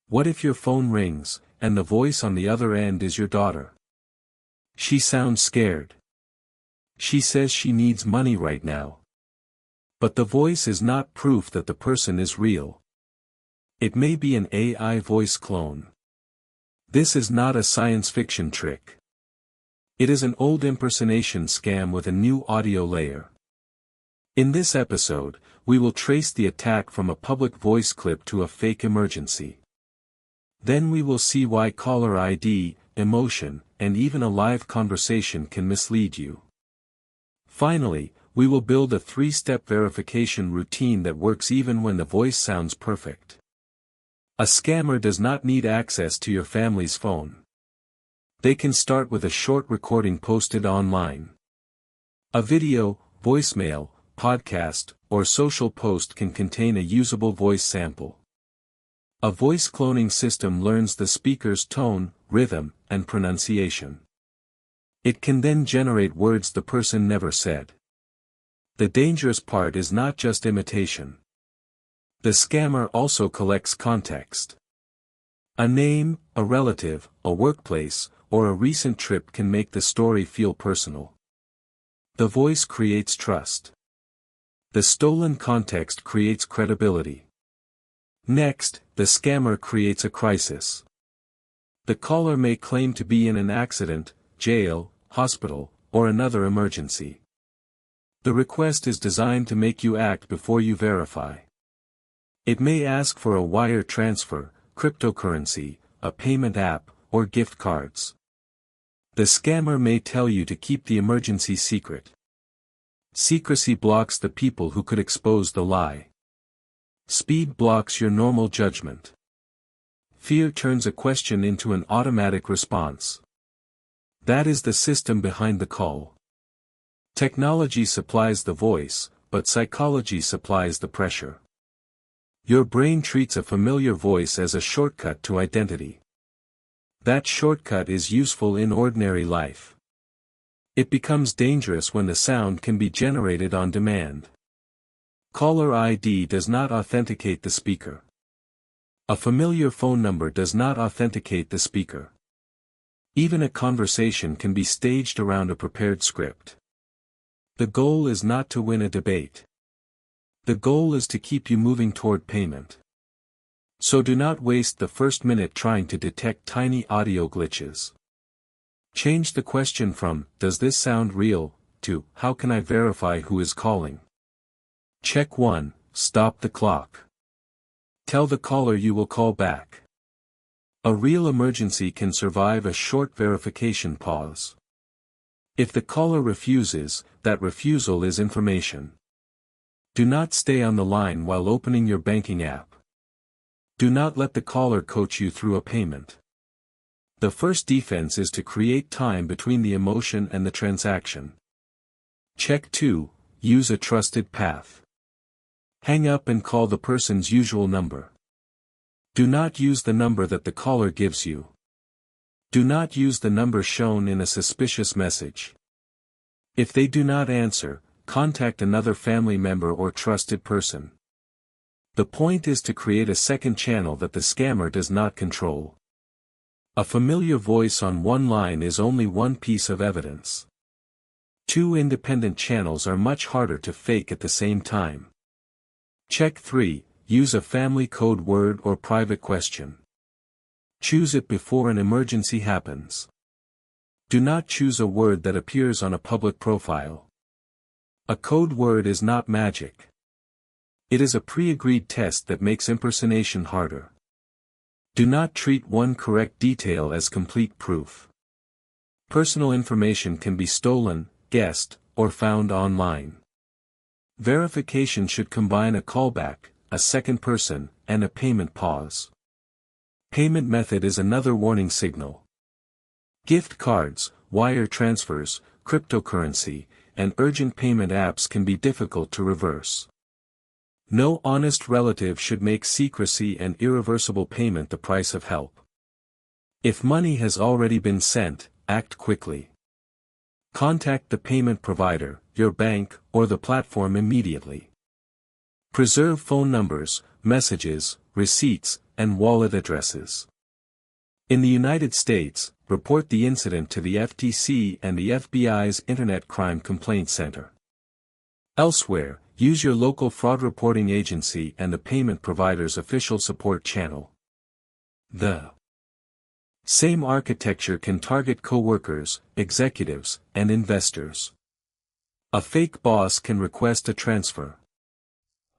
What if your phone rings, and the voice on the other end is your daughter? She sounds scared. She says she needs money right now. But the voice is not proof that the person is real. It may be an AI voice clone. This is not a science fiction trick. It is an old impersonation scam with a new audio layer. In this episode, we will trace the attack from a public voice clip to a fake emergency. Then we will see why caller ID, emotion, and even a live conversation can mislead you. Finally, we will build a 3-step verification routine that works even when the voice sounds perfect. A scammer does not need access to your family's phone. They can start with a short recording posted online. A video, voicemail, podcast, or social post can contain a usable voice sample. A voice cloning system learns the speaker's tone, rhythm, and pronunciation. It can then generate words the person never said. The dangerous part is not just imitation. The scammer also collects context. A name, a relative, a workplace, or a recent trip can make the story feel personal. The voice creates trust. The stolen context creates credibility. Next, the scammer creates a crisis. The caller may claim to be in an accident, jail, hospital, or another emergency. The request is designed to make you act before you verify. It may ask for a wire transfer, cryptocurrency, a payment app, or gift cards. The scammer may tell you to keep the emergency secret. Secrecy blocks the people who could expose the lie. Speed blocks your normal judgment. Fear turns a question into an automatic response. That is the system behind the call. Technology supplies the voice, but psychology supplies the pressure. Your brain treats a familiar voice as a shortcut to identity. That shortcut is useful in ordinary life. It becomes dangerous when the sound can be generated on demand. Caller ID does not authenticate the speaker. A familiar phone number does not authenticate the speaker. Even a conversation can be staged around a prepared script. The goal is not to win a debate. The goal is to keep you moving toward payment. So do not waste the first minute trying to detect tiny audio glitches. Change the question from, "Does this sound real?" to, "How can I verify who is calling?" Check 1, stop the clock. Tell the caller you will call back. A real emergency can survive a short verification pause. If the caller refuses, that refusal is information. Do not stay on the line while opening your banking app. Do not let the caller coach you through a payment. The first defense is to create time between the emotion and the transaction. Check 2, use a trusted path. Hang up and call the person's usual number. Do not use the number that the caller gives you. Do not use the number shown in a suspicious message. If they do not answer, contact another family member or trusted person. The point is to create a second channel that the scammer does not control. A familiar voice on one line is only one piece of evidence. 2 independent channels are much harder to fake at the same time. Check 3, use a family code word or private question. Choose it before an emergency happens. Do not choose a word that appears on a public profile. A code word is not magic. It is a pre-agreed test that makes impersonation harder. Do not treat one correct detail as complete proof. Personal information can be stolen, guessed, or found online. Verification should combine a callback, a second person, and a payment pause. Payment method is another warning signal. Gift cards, wire transfers, cryptocurrency, and urgent payment apps can be difficult to reverse. No honest relative should make secrecy and irreversible payment the price of help. If money has already been sent, act quickly. Contact the payment provider, your bank, or the platform immediately. Preserve phone numbers, messages, receipts, and wallet addresses. In the United States, report the incident to the FTC and the FBI's Internet Crime Complaint Center. Elsewhere, use your local fraud reporting agency and the payment provider's official support channel. The same architecture can target coworkers, executives, and investors. A fake boss can request a transfer.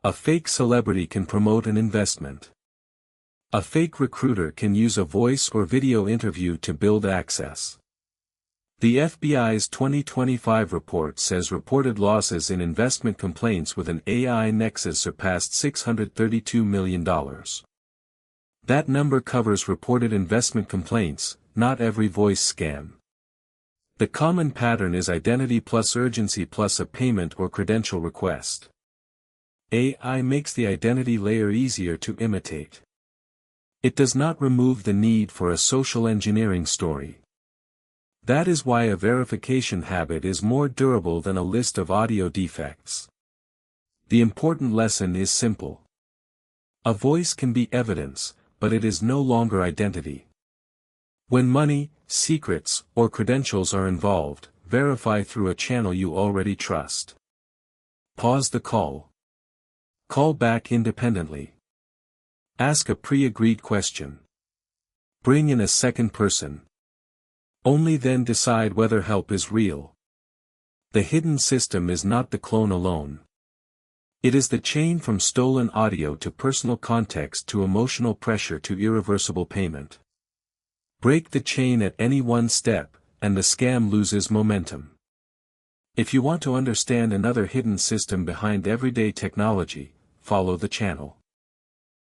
A fake celebrity can promote an investment. A fake recruiter can use a voice or video interview to build access. The FBI's 2025 report says reported losses in investment complaints with an AI nexus surpassed $632 million. That number covers reported investment complaints, not every voice scam. The common pattern is identity plus urgency plus a payment or credential request. AI makes the identity layer easier to imitate. It does not remove the need for a social engineering story. That is why a verification habit is more durable than a list of audio defects. The important lesson is simple. A voice can be evidence, but it is no longer identity. When money, secrets, or credentials are involved, verify through a channel you already trust. Pause the call. Call back independently. Ask a pre-agreed question. Bring in a second person. Only then decide whether help is real. The hidden system is not the clone alone. It is the chain from stolen audio to personal context to emotional pressure to irreversible payment. Break the chain at any one step, and the scam loses momentum. If you want to understand another hidden system behind everyday technology, follow the channel.